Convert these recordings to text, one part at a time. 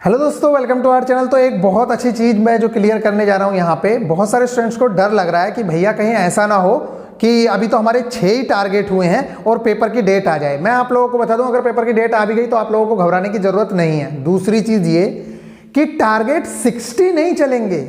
Hello दोस्तों, welcome to our channel. तो एक बहुत अच्छी चीज़ मैं जो क्लियर करने जा रहा हूँ यहाँ पे, बहुत सारे स्टूडेंट्स को डर लग रहा है कि भैया कहीं ऐसा ना हो कि अभी तो हमारे 6 ही टारगेट हुए हैं और पेपर की डेट आ जाए। मैं आप लोगों को बता दूं, अगर पेपर की डेट आ भी गई तो आप लोगों को घबराने की ज़रूरत नहीं है। दूसरी चीज़ ये कि टारगेट 60 नहीं चलेंगे।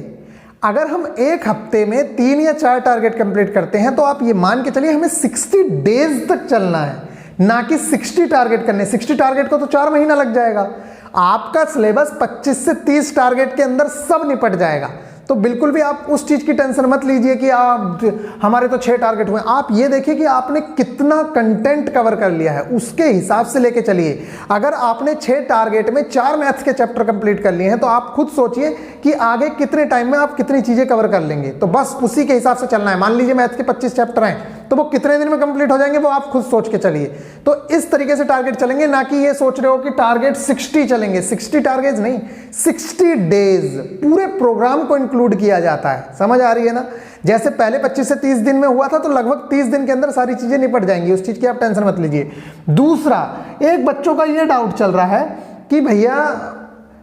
अगर हम एक हफ्ते में 3 या 4 टारगेट कंप्लीट करते हैं तो आप ये मान के चलिए हमें 60 डेज तक चलना है, ना कि 60 टारगेट करने। 60 टारगेट को तो 4 महीना लग जाएगा। आपका सिलेबस 25 से 30 टारगेट के अंदर सब निपट जाएगा। तो बिल्कुल भी आप उस चीज की टेंशन मत लीजिए कि आप हमारे तो 6 टारगेट हुए। आप ये देखिए कि आपने कितना कंटेंट कवर कर लिया है, उसके हिसाब से लेके चलिए। अगर आपने 6 टारगेट में 4 मैथ्स के चैप्टर कंप्लीट कर लिए हैं तो आप खुद सोचिए कि आगे कितने टाइम में आप कितनी चीजें कवर कर लेंगे। तो बस उसी के हिसाब से चलना है। मान लीजिए मैथ्स के 25 चैप्टर हैं तो वो कितने दिन में कंप्लीट हो जाएंगे वो आप खुद सोच के चलिए। तो इस तरीके से टारगेट चलेंगे, ना कि ये सोच रहे हो कि टारगेट 60 चलेंगे। 60 टारगेट नहीं, 60 डेज पूरे प्रोग्राम को इंक्लूड किया जाता है। समझ आ रही है ना? जैसे पहले 25 से 30 दिन में हुआ था तो लगभग 30 दिन के अंदर सारी चीजें निपट जाएंगी। उस चीज की आप टेंशन मत लीजिए। दूसरा, एक बच्चों का ये डाउट चल रहा है कि भैया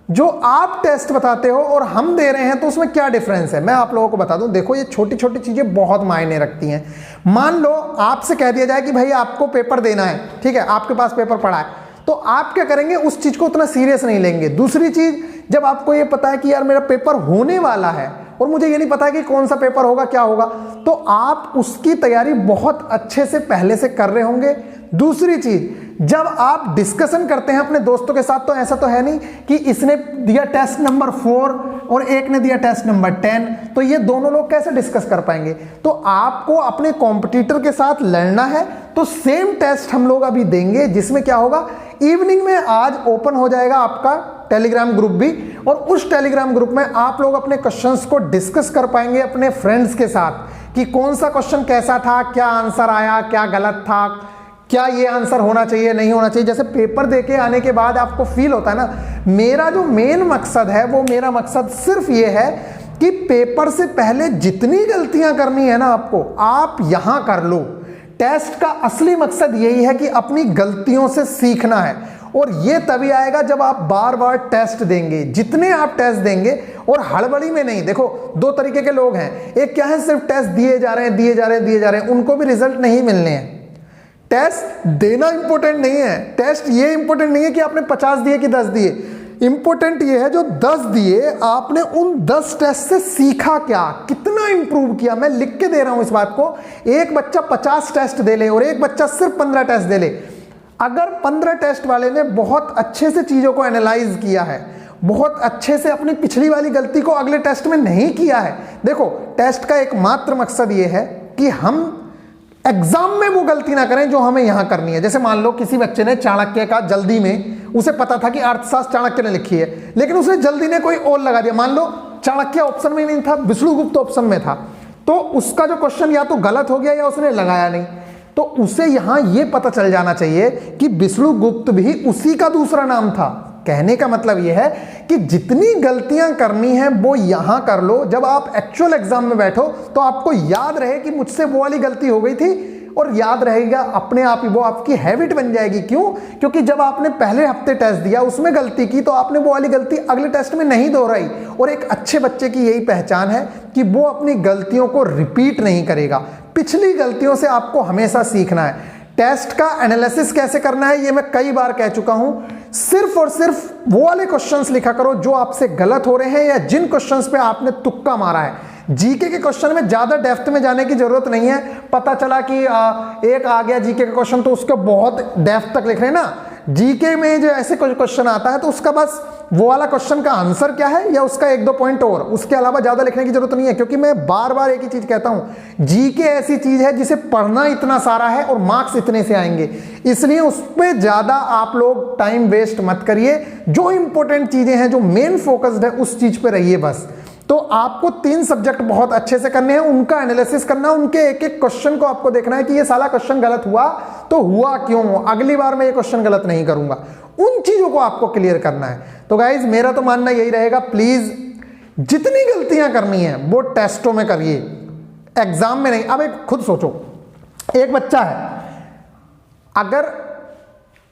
जो आप टेस्ट बताते हो और हम दे रहे हैं तो उसमें क्या डिफरेंस है। मैं आप लोगों को बता दूं, देखो ये छोटी छोटी चीजें बहुत मायने रखती हैं। मान लो आपसे कह दिया जाए कि भाई आपको पेपर देना है, ठीक है, आपके पास पेपर पड़ा है, तो आप क्या करेंगे, उस चीज को उतना सीरियस नहीं लेंगे। दूसरी चीज, जब आपको ये पता है कि यार मेरा पेपर होने वाला है और मुझे ये नहीं पता है कि कौन सा पेपर होगा, क्या होगा, तो आप उसकी तैयारी बहुत अच्छे से पहले से कर रहे होंगे। दूसरी चीज, जब आप डिस्कशन करते हैं अपने दोस्तों के साथ, तो ऐसा तो है नहीं कि इसने दिया टेस्ट नंबर 4 और एक ने दिया टेस्ट नंबर 10, तो ये दोनों लोग कैसे डिस्कस कर पाएंगे। तो आपको अपने कॉम्पिटिटर के साथ लड़ना है। तो सेम टेस्ट हम लोग अभी देंगे, जिसमें क्या होगा, इवनिंग में आज ओपन हो जाएगा आपका टेलीग्राम ग्रुप भी, और उस टेलीग्राम ग्रुप में आप लोग अपने क्वेश्चंस को डिस्कस कर पाएंगे अपने फ्रेंड्स के साथ कि कौन सा क्वेश्चन कैसा था, क्या आंसर आया, क्या गलत था, क्या ये आंसर होना चाहिए, नहीं होना चाहिए। जैसे पेपर देके आने के बाद आपको फील होता है ना, मेरा जो मेन मकसद है वो मेरा मकसद सिर्फ ये है कि पेपर से पहले जितनी गलतियां करनी है ना आपको, आप यहां कर लो। टेस्ट का असली मकसद यही है कि अपनी गलतियों से सीखना है, और ये तभी आएगा जब आप बार बार टेस्ट देंगे। जितने आप टेस्ट देंगे, और हड़बड़ी में नहीं। देखो, 2 तरीके के लोग हैं। एक क्या है, सिर्फ टेस्ट दिए जा रहे हैं, दिए जा रहे हैं, दिए जा रहे हैं, उनको भी रिजल्ट नहीं मिलने हैं। टेस्ट देना इंपॉर्टेंट नहीं है। टेस्ट ये इंपॉर्टेंट नहीं है कि आपने 50 दिए कि 10 दिए। इंपॉर्टेंट ये है जो 10 दिए, आपने उन 10 टेस्ट से सीखा क्या, कितना इंप्रूव किया। मैं लिख के दे रहा हूं इस बात को। एक बच्चा 50 टेस्ट दे ले और एक बच्चा सिर्फ 15 टेस्ट दे ले। अगर 15 टेस्ट वाले ने बहुत अच्छे से चीजों को एनालाइज किया है, बहुत अच्छे से अपनी पिछली वाली गलती को अगले टेस्ट में नहीं किया है। देखो, टेस्ट का एकमात्र मकसद ये है कि हम एग्जाम में वो गलती ना करें जो हमें यहां करनी है। जैसे मान लो किसी बच्चे ने चाणक्य का जल्दी में, उसे पता था कि अर्थशास्त्र चाणक्य ने लिखी है, लेकिन उसने जल्दी ने कोई और लगा दिया। मान लो चाणक्य ऑप्शन में नहीं था, विष्णुगुप्त ऑप्शन में था, तो उसका जो क्वेश्चन या तो गलत हो गया या उसने लगाया नहीं। तो उसे यहां यह पता चल जाना चाहिए कि विष्णुगुप्त भी उसी का दूसरा नाम था। कहने का मतलब यह है कि जितनी गलतियां करनी है वो यहां कर लो। जब आप एक्चुअल एग्जाम में बैठो तो आपको याद रहे कि मुझसे वो वाली गलती हो गई थी, और याद रहेगा अपने आप ही, वो आपकी हैबिट बन जाएगी। क्यों? क्योंकि जब आपने पहले हफ्ते टेस्ट दिया, उसमें गलती की, तो आपने वो वाली गलती अगले टेस्ट में नहीं दोहराई। और एक अच्छे बच्चे की यही पहचान है कि वो अपनी गलतियों को रिपीट नहीं करेगा। पिछली गलतियों से आपको हमेशा सीखना है। टेस्ट का एनालिसिस कैसे करना है ये मैं कई बार कह चुका हूं। सिर्फ और सिर्फ वो वाले क्वेश्चंस लिखा करो जो आपसे गलत हो रहे हैं या जिन क्वेश्चंस पे आपने तुक्का मारा है। जीके के क्वेश्चन में ज्यादा डेप्थ में जाने की जरूरत नहीं है। पता चला कि एक आ गया जीके का क्वेश्चन, तो उसको बहुत डेप्थ तक लिख रहे हैं ना। जीके में जो ऐसे क्वेश्चन आता है तो उसका बस वो वाला क्वेश्चन का आंसर क्या है या उसका 1-2 पॉइंट और, उसके अलावा ज्यादा लिखने की जरूरत नहीं है। क्योंकि मैं बार बार एक ही चीज कहता हूं, जीके ऐसी चीज है जिसे पढ़ना इतना सारा है और मार्क्स इतने से आएंगे, इसलिए उस पर ज्यादा आप लोग टाइम वेस्ट मत करिए। जो इंपॉर्टेंट चीजें हैं, जो मेन फोकस्ड है, उस चीज पे रहिए बस। तो आपको 3 सब्जेक्ट बहुत अच्छे से करने हैं, उनका एनालिसिस करना, उनके एक एक क्वेश्चन को आपको देखना है कि ये साला क्वेश्चन गलत हुआ तो हुआ क्यों, अगली बार मैं ये क्वेश्चन गलत नहीं करूंगा। उन चीजों को आपको क्लियर करना है। तो गाइज, मेरा तो मानना यही रहेगा, प्लीज जितनी गलतियां करनी है वो टेस्टों में करिए, एग्जाम में नहीं। अब एक खुद सोचो, एक बच्चा है, अगर,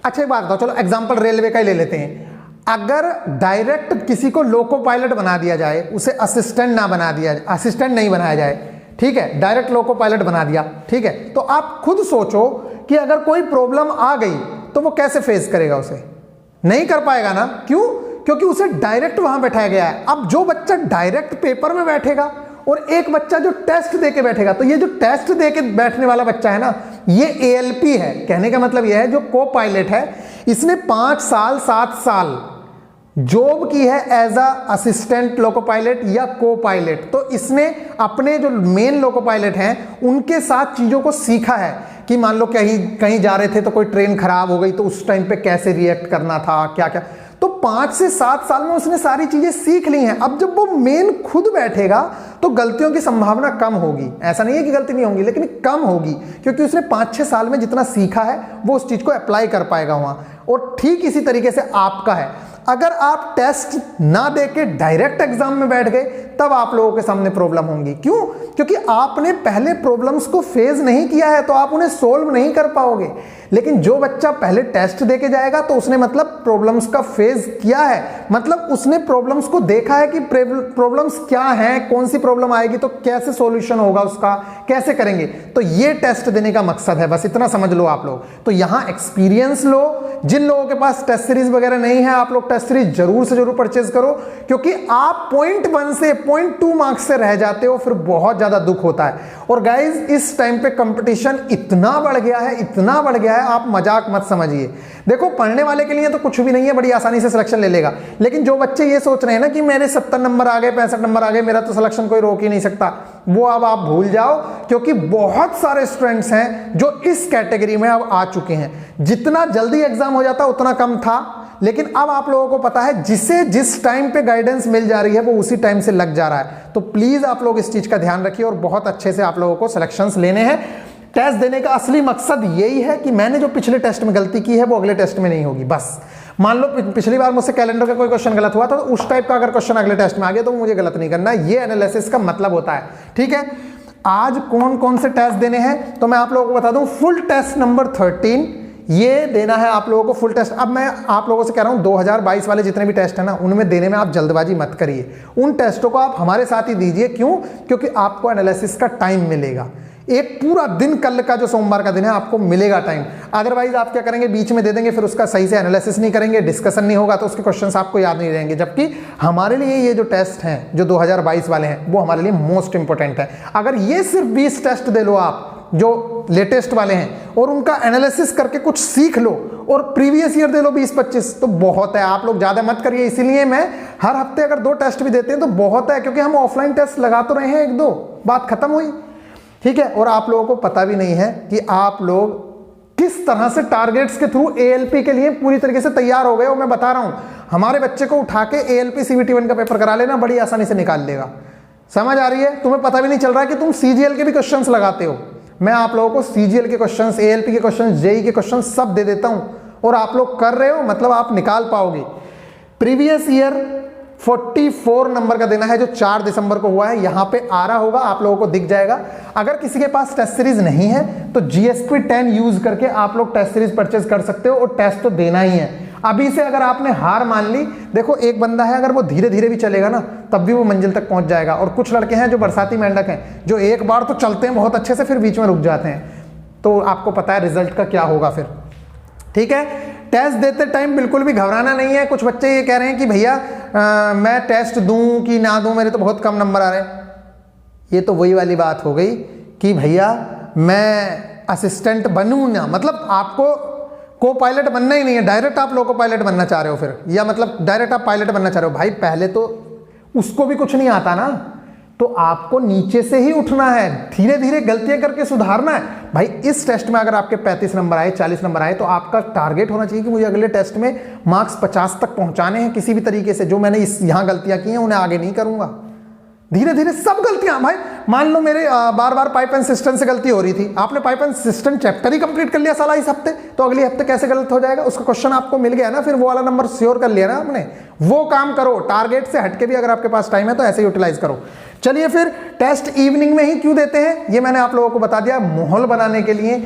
अच्छा एक बात बताओ, चलो एग्जाम्पल रेलवे का ही ले लेते हैं। अगर डायरेक्ट किसी को लोको पायलट बना दिया जाए, उसे असिस्टेंट नहीं बनाया जाए, ठीक है, डायरेक्ट लोको पायलट बना दिया, ठीक है, तो आप खुद सोचो कि अगर कोई प्रॉब्लम आ गई तो वो कैसे फेस करेगा, उसे नहीं कर पाएगा ना। क्यों? क्योंकि उसे डायरेक्ट वहां बैठाया गया है। अब जो बच्चा डायरेक्ट पेपर में बैठेगा और एक बच्चा जो टेस्ट देके बैठेगा, तो ये जो टेस्ट देके बैठने वाला बच्चा है ना, ये ALP है। कहने का मतलब यह है जो को पायलट है, इसने 5 साल 7 साल जॉब की है as a assistant loco pilot या को पायलट। तो इसने अपने जो मेन लोको पायलट हैं उनके साथ चीजों को सीखा है कि मान लो कहीं जा रहे थे तो कोई ट्रेन खराब हो गई तो उस टाइम पे कैसे रिएक्ट करना था, क्या क्या। तो 5 से 7 साल में उसने सारी चीजें सीख ली हैं। अब जब वो मेन खुद बैठेगा तो गलतियों की संभावना कम होगी। ऐसा नहीं है कि गलती नहीं होगी, लेकिन कम होगी, क्योंकि उसने 5-6 साल में जितना सीखा है वो उस चीज को अप्लाई कर पाएगा वहां। और ठीक इसी तरीके से आपका है, अगर आप टेस्ट ना देके डायरेक्ट एग्जाम में बैठ गए तब आप लोगों के सामने प्रॉब्लम होंगी। क्यों? क्योंकि आपने पहले प्रॉब्लम्स को फेस नहीं किया है, तो आप उन्हें सोल्व नहीं कर पाओगे। लेकिन जो बच्चा पहले टेस्ट देके जाएगा तो उसने मतलब प्रॉब्लम्स का फेस किया है, मतलब उसने प्रॉब्लम्स को देखा है कि प्रॉब्लम्स क्या हैं, कौन सी प्रॉब्लम आएगी तो कैसे सॉल्यूशन होगा उसका, कैसे करेंगे। तो ये टेस्ट देने का मकसद है, बस इतना समझ लो आप लोग। तो यहां एक्सपीरियंस लो। जिन लोगों के पास टेस्ट सीरीज वगैरह नहीं है, आप लोग टेस्ट सीरीज जरूर से जरूर परचेज करो, क्योंकि आप 0.1 से 0.2 मार्क्स से रह जाते हो, फिर बहुत ज्यादा दुख होता है। और गाइज इस टाइम पे कंपटीशन इतना बढ़ गया है, इतना बढ़ गया है, आप मजाक मत समझिए। देखो पढ़ने वाले के लिए तो कुछ भी नहीं है, बड़ी आसानी से सिलेक्शन ले लेगा। लेकिन जो बच्चे ये सोच रहे हैं ना कि मेरे 70 नंबर आ गए, 65 नंबर आ गए, मेरा तो सिलेक्शन कोई रोक ही नहीं सकता, वो अब आप भूल जाओ, क्योंकि बहुत सारे स्टूडेंट्स हैं जो इस कैटेगरी में अब आ चुके हैं। जितना जल्दी एग्जाम हो जाता उतना कम था, लेकिन अब आप लोगों को पता है जिसे जिस टाइम पे गाइडेंस मिल जा रही है वो उसी टाइम से लग जा रहा है। तो प्लीज आप लोग इस चीज का ध्यान रखिए और बहुत अच्छे से आप लोगों को सिलेक्शंस लेने हैं। टेस्ट देने का असली मकसद यही है कि मैंने जो पिछले टेस्ट में गलती की है वो अगले टेस्ट में नहीं होगी। बस मान लो पिछली बार मुझसे कैलेंडर का कोई क्वेश्चन गलत हुआ था, तो उस टाइप का अगर क्वेश्चन अगले टेस्ट में आ गया तो मुझे गलत नहीं करना। ये एनालिसिस का मतलब होता है, ठीक है। आज कौन कौन से टेस्ट देने हैं तो मैं आप लोगों को बता दूं। फुल टेस्ट नंबर 13 ये देना है आप लोगों को, फुल टेस्ट। अब मैं आप लोगों से कह रहा हूं 2022 वाले जितने भी टेस्ट है ना, उनमें देने में आप जल्दबाजी मत करिए। उन टेस्टों को आप हमारे साथ ही दीजिए। क्यों? क्योंकि आपको एनालिसिस का टाइम मिलेगा, एक पूरा दिन, कल का जो सोमवार का दिन है आपको मिलेगा टाइम। अदरवाइज आप क्या करेंगे, बीच में दे देंगे, फिर उसका सही से एनालिसिस नहीं करेंगे, डिस्कशन नहीं होगा, तो उसके क्वेश्चंस आपको याद नहीं रहेंगे। जबकि हमारे लिए ये जो टेस्ट हैं जो 2022 वाले हैं वो हमारे लिए मोस्ट इंपॉर्टेंट है। अगर ये सिर्फ 20 टेस्ट दे लो आप जो लेटेस्ट वाले हैं और उनका एनालिसिस करके कुछ सीख लो, और प्रीवियस ईयर दे लो 20-25, तो बहुत है। आप लोग ज्यादा मत करिए। इसीलिए मैं हर हफ्ते अगर 2 टेस्ट भी देते हैं तो बहुत है, क्योंकि हम ऑफलाइन टेस्ट लगा तो रहे हैं 1-2, बात खत्म हुई, ठीक है। और आप लोगों को पता भी नहीं है कि आप लोग किस तरह से टारगेट्स के थ्रू ALP के लिए पूरी तरीके से तैयार हो गए। और मैं बता रहा हूं, हमारे बच्चे को उठा के ALP CBT1 का पेपर करा लेना, बड़ी आसानी से निकाल लेगा। समझ आ रही है? तुम्हें पता भी नहीं चल रहा है कि तुम CGL के भी क्वेश्चंस लगाते हो। मैं आप लोगों को CGL के क्वेश्चंस, ALP के क्वेश्चंस, JEE के क्वेश्चंस सब दे देता हूं, और आप लोग कर रहे हो, मतलब आप निकाल पाओगे। प्रीवियस ईयर 44 नंबर का देना है जो 4 दिसंबर को हुआ है, यहां पे आ रहा होगा, आप लोगों को दिख जाएगा। अगर किसी के पास टेस्ट सीरीज नहीं है तो GSP 10 यूज करके आप लोग टेस्ट सीरीज परचेज कर सकते हो, और टेस्ट तो देना ही है। अभी से अगर आपने हार मान ली, देखो एक बंदा है अगर वो धीरे धीरे भी चलेगा ना तब भी वो मंजिल तक पहुंच जाएगा। और कुछ लड़के हैं जो बरसाती मेंढक हैं, जो एक बार तो चलते हैं बहुत अच्छे से, फिर बीच में रुक जाते हैं। तो आपको पता है रिजल्ट का क्या होगा फिर, ठीक है। टेस्ट देते टाइम बिल्कुल भी घबराना नहीं है। कुछ बच्चे ये कह रहे हैं कि भैया मैं टेस्ट दूं कि ना दूं, मेरे तो बहुत कम नंबर आ रहे हैं। ये तो वही वाली बात हो गई कि भैया मैं असिस्टेंट बनूं ना, मतलब आपको को पायलट बनना ही नहीं है, डायरेक्ट आप लोको पायलट बनना चाह रहे हो फिर, या मतलब डायरेक्ट आप पायलट बनना चाह रहे हो। भाई पहले तो उसको भी कुछ नहीं आता ना, तो आपको नीचे से ही उठना है, धीरे धीरे गलतियां करके सुधारना है। भाई इस टेस्ट में अगर आपके 35 नंबर आए, 40 नंबर आए, तो आपका टारगेट होना चाहिए कि मुझे अगले टेस्ट में मार्क्स 50 तक पहुंचाने हैं किसी भी तरीके से। जो मैंने यहां गलतियां की हैं उन्हें आगे नहीं करूंगा। धीरे धीरे सब गलतियां, भाई मान लो मेरे बार बार पाइप एंड सिस्टम से गलती हो रही थी, आपने pipe and system chapter he complete कर लिया साला इस हफ्ते, तो अगले हफ्ते कैसे गलत हो जाएगा? उसका क्वेश्चन आपको मिल गया ना, फिर वो वाला नंबर श्योर कर लिया ना आपने। वो काम करो, टारगेट से हटके भी अगर आपके पास टाइम है तो ऐसे यूटिलाइज करो। चलिए फिर टेस्ट इवनिंग में ही क्यों देते हैं ये मैंने आप लोगों को बता दिया, माहौल बनाने के लिए।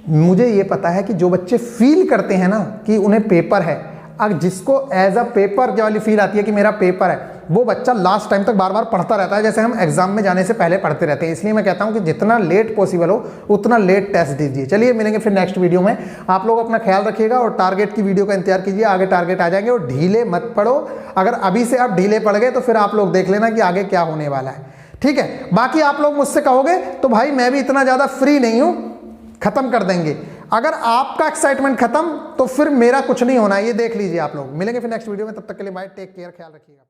मुझे ये पता है कि जो बच्चे फील करते हैं ना कि उन्हें पेपर है, अब जिसको एज अ पेपर वाली फील आती है कि मेरा पेपर है, वो बच्चा लास्ट टाइम तक बार बार पढ़ता रहता है, जैसे हम एग्जाम में जाने से पहले पढ़ते रहते हैं। इसलिए मैं कहता हूं कि जितना लेट पॉसिबल हो उतना लेट टेस्ट दीजिए। चलिए मिलेंगे फिर नेक्स्ट वीडियो में। आप लोग अपना ख्याल रखिएगा और टारगेट की वीडियो का इंतजार कीजिए, आगे टारगेट आ जाएंगे। और ढीले मत पढ़ो, अगर अभी से आप ढीले पड़ गए तो फिर आप लोग देख लेना कि आगे क्या होने वाला है। ठीक है, बाकी आप लोग मुझसे कहोगे तो भाई मैं भी इतना ज्यादा फ्री नहीं हूं, खत्म कर देंगे। अगर आपका एक्साइटमेंट खत्म तो फिर मेरा कुछ नहीं होना है, ये देख लीजिए आप लोग। मिलेंगे फिर नेक्स्ट वीडियो में, तब तक के लिए बाय, टेक केयर, ख्याल रखिएगा।